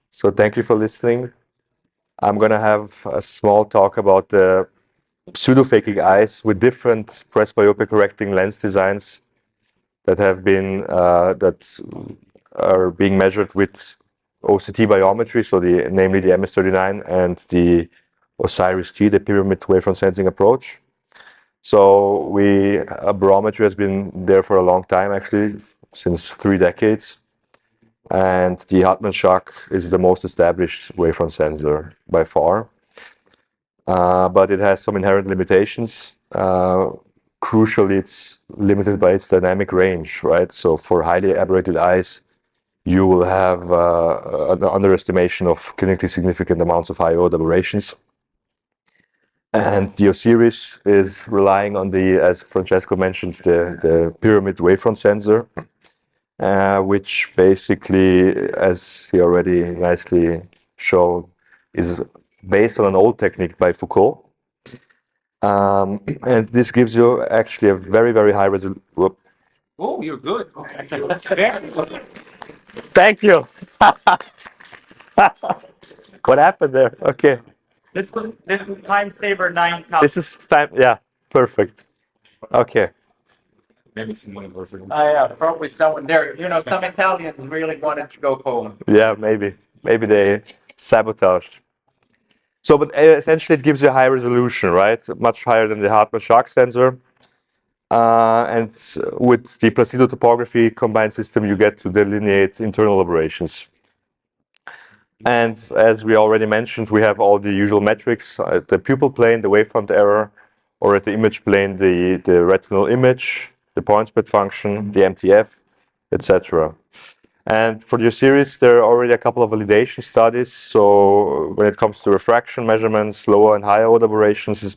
So thank you for listening. I'm going to have a small talk about the pseudophakic eyes with different presbyopia-correcting lens designs that have been that are being measured with OCT biometry, so namely the MS39 and the OSIRIS-T, the pyramid wavefront sensing approach. So barometry has been there for a long time, actually, since 3 decades. And the Hartmann shock is the most established wavefront sensor by far. But it has some inherent limitations. Crucially, it's limited by its dynamic range, right? So for highly aberrated eyes, you will have an underestimation of clinically significant amounts of IO aberrations. And the OSIRIS is relying on as Francesco mentioned, the pyramid wavefront sensor, which basically, as he already nicely showed, is based on an old technique by Foucault. And this gives you actually a very, very high resolution. Oh, you're good. Thank you. What happened there? Okay. This is time saver 9,000. This is time. Yeah, perfect. Okay. Maybe someone listening. Yeah, probably someone there. You know, some Italians really wanted to go home. Yeah, maybe they sabotaged. So, but essentially, it gives you a high resolution, right? Much higher than the Hartmann shock sensor. And with the Placido topography combined system, you get to delineate internal aberrations. And as we already mentioned, we have all the usual metrics at the pupil plane, the wavefront error, or at the image plane, the retinal image, the point spread function, the MTF, etc. And for the series, there are already a couple of validation studies. So when it comes to refraction measurements, lower and higher order aberrations has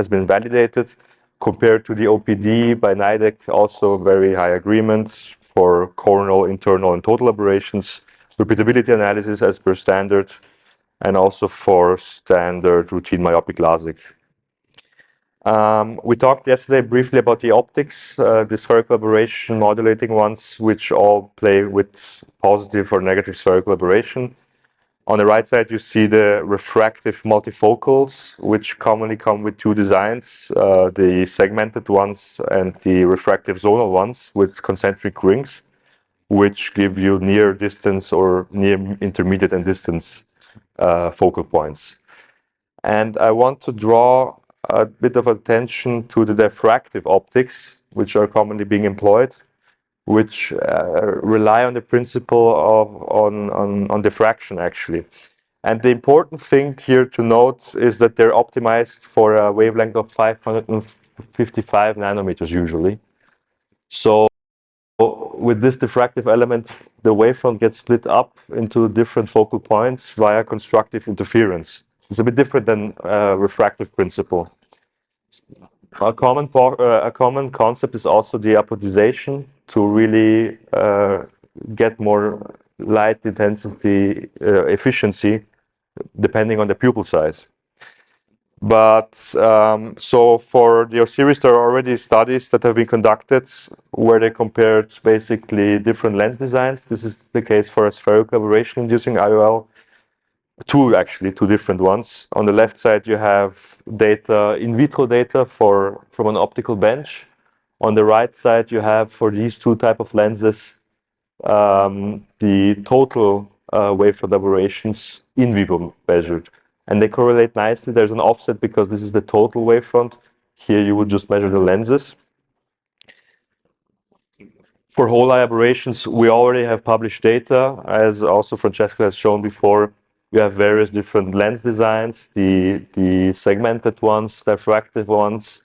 been validated. Compared to the OPD by NIDEC, also very high agreement for coronal, internal, and total aberrations. Repeatability analysis as per standard, and also for standard routine myopic LASIK. We talked yesterday briefly about the optics, the spherical aberration modulating ones, which all play with positive or negative spherical aberration. On the right side, you see the refractive multifocals, which commonly come with 2 designs, the segmented ones and the refractive zonal ones with concentric rings, which give you near distance or near intermediate and distance focal points. And I want to draw a bit of attention to the diffractive optics, which are commonly being employed, which rely on the principle on diffraction, actually. And the important thing here to note is that they're optimized for a wavelength of 555 nanometers usually. So with this diffractive element, the wavefront gets split up into different focal points via constructive interference. It's a bit different than refractive principle. A common concept is also the apodization to really get more light intensity efficiency depending on the pupil size. But so for the OSIRIS, there are already studies that have been conducted where they compared basically different lens designs. This is the case for a spherical aberration inducing IOL. 2 different ones. On the left side, you have data, in vitro data from an optical bench. On the right side, you have for these 2 type of lenses, the total wavefront aberrations in vivo measured. And they correlate nicely. There's an offset because this is the total wavefront. Here you would just measure the lenses. For whole eye aberrations, we already have published data, as also Francesco has shown before. We have various different lens designs, the segmented ones, the diffractive ones.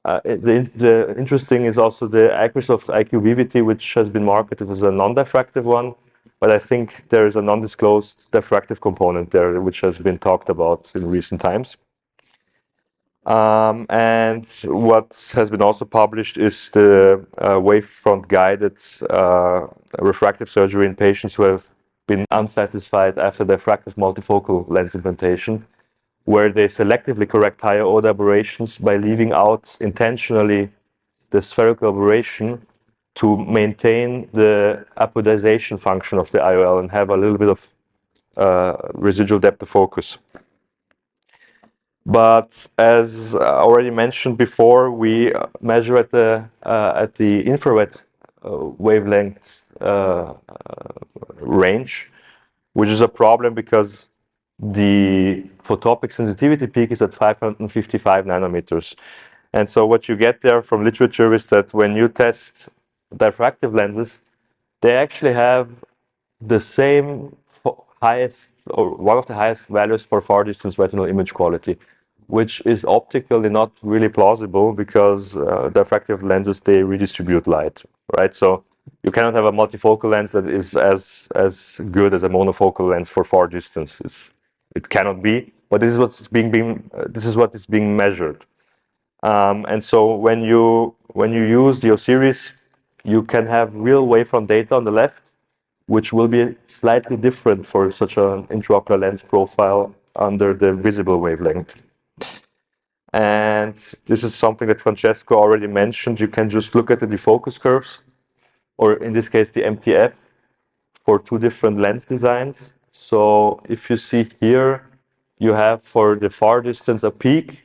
The interesting is also the Microsoft IQ Vivity, which has been marketed as a non-diffractive one, but I think there is a non-disclosed diffractive component there, which has been talked about in recent times. And what has been also published is the wavefront guided refractive surgery in patients who have been unsatisfied after diffractive multifocal lens implantation, where they selectively correct higher order aberrations by leaving out intentionally the spherical aberration to maintain the apodization function of the IOL and have a little bit of residual depth of focus. But as already mentioned before, we measure at the infrared wavelength range, which is a problem because the photopic sensitivity peak is at 555 nanometers. And so what you get there from literature is that when you test diffractive lenses, they actually have the same highest, or one of the highest values for far distance retinal image quality, which is optically not really plausible because diffractive lenses, they redistribute light, right? So you cannot have a multifocal lens that is as good as a monofocal lens for far distance. It cannot be, but this is what is being measured. And so when you use the series, you can have real wavefront data on the left, which will be slightly different for such an intraocular lens profile under the visible wavelength. And this is something that Francesco already mentioned. You can just look at the defocus curves, or in this case, the MTF, for two different lens designs. So if you see here, you have for the far distance a peak,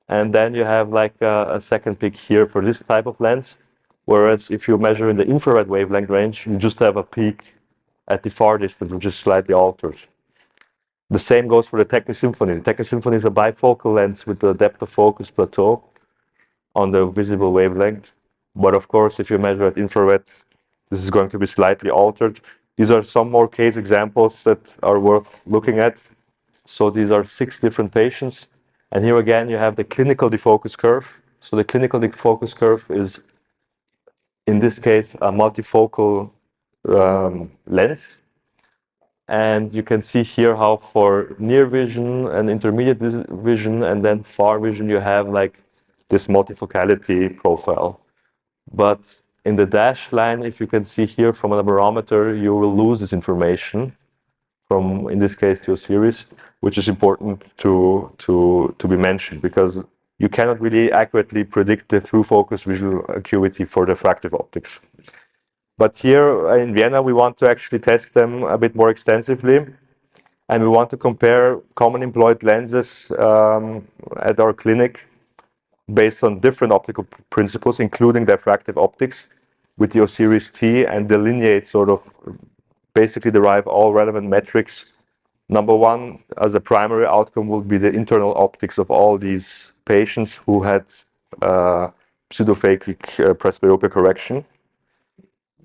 and then you have like a second peak here for this type of lens. Whereas if you measure in the infrared wavelength range, you just have a peak at the far distance, which is slightly altered. The same goes for the Technisymphony. The Technisymphony is a bifocal lens with a depth of focus plateau on the visible wavelength. But of course, if you measure at infrared, this is going to be slightly altered. These are some more case examples that are worth looking at. So these are 6 different patients. And here again, you have the clinical defocus curve. So the clinical defocus curve is, in this case, a multifocal lens. And you can see here how for near vision and intermediate vision and then far vision, you have like this multifocality profile. But in the dashed line, if you can see here from a barometer, you will lose this information from, in this case, your series, which is important to be mentioned because you cannot really accurately predict the through focus visual acuity for diffractive optics. But here in Vienna, we want to actually test them a bit more extensively. And we want to compare common employed lenses at our clinic based on different optical principles, including diffractive optics with the O-series T, and delineate sort of basically derive all relevant metrics. Number one, as a primary outcome, will be the internal optics of all these patients who had pseudophakic presbyopia correction.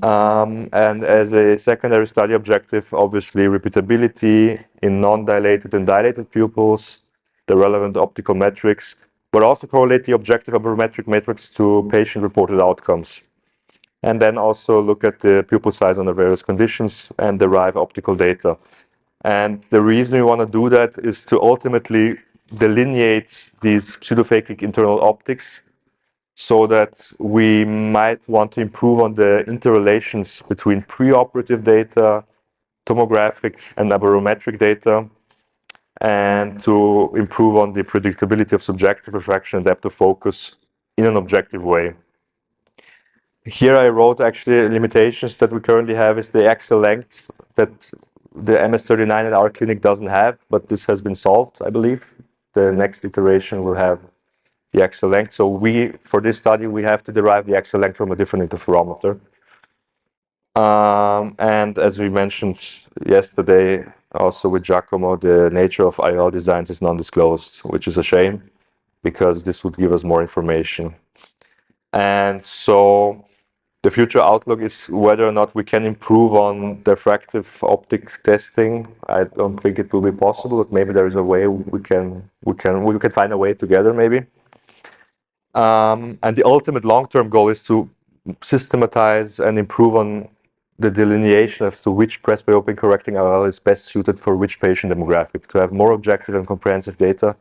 And as a secondary study objective, obviously repeatability in non-dilated and dilated pupils, the relevant optical metrics, but also correlate the objective and barometric metrics to patient-reported outcomes. And then also look at the pupil size under various conditions and derive optical data. And the reason we want to do that is to ultimately delineate these pseudophakic internal optics so that we might want to improve on the interrelations between preoperative data, tomographic and barometric data, and to improve on the predictability of subjective refraction and depth of focus in an objective way. Here I wrote actually limitations that we currently have is the axial length that the MS39 at our clinic doesn't have, but this has been solved, I believe. The next iteration will have the axial length. So for this study, we have to derive the axial length from a different interferometer. And as we mentioned yesterday, also with Giacomo, the nature of IOL designs is non-disclosed, which is a shame because this would give us more information. And so the future outlook is whether or not we can improve on diffractive optic testing. I don't think it will be possible, but maybe there is a way we can find a way together maybe. And the ultimate long-term goal is to systematize and improve on the delineation as to which presbyopic correcting IOL is best suited for which patient demographic, to have more objective and comprehensive data,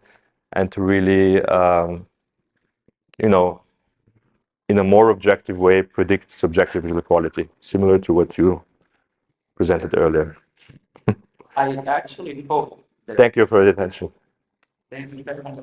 and to really, in a more objective way, predict subjective visual quality, similar to what you presented earlier. I actually hope. Thank you for the attention. Thank you very much.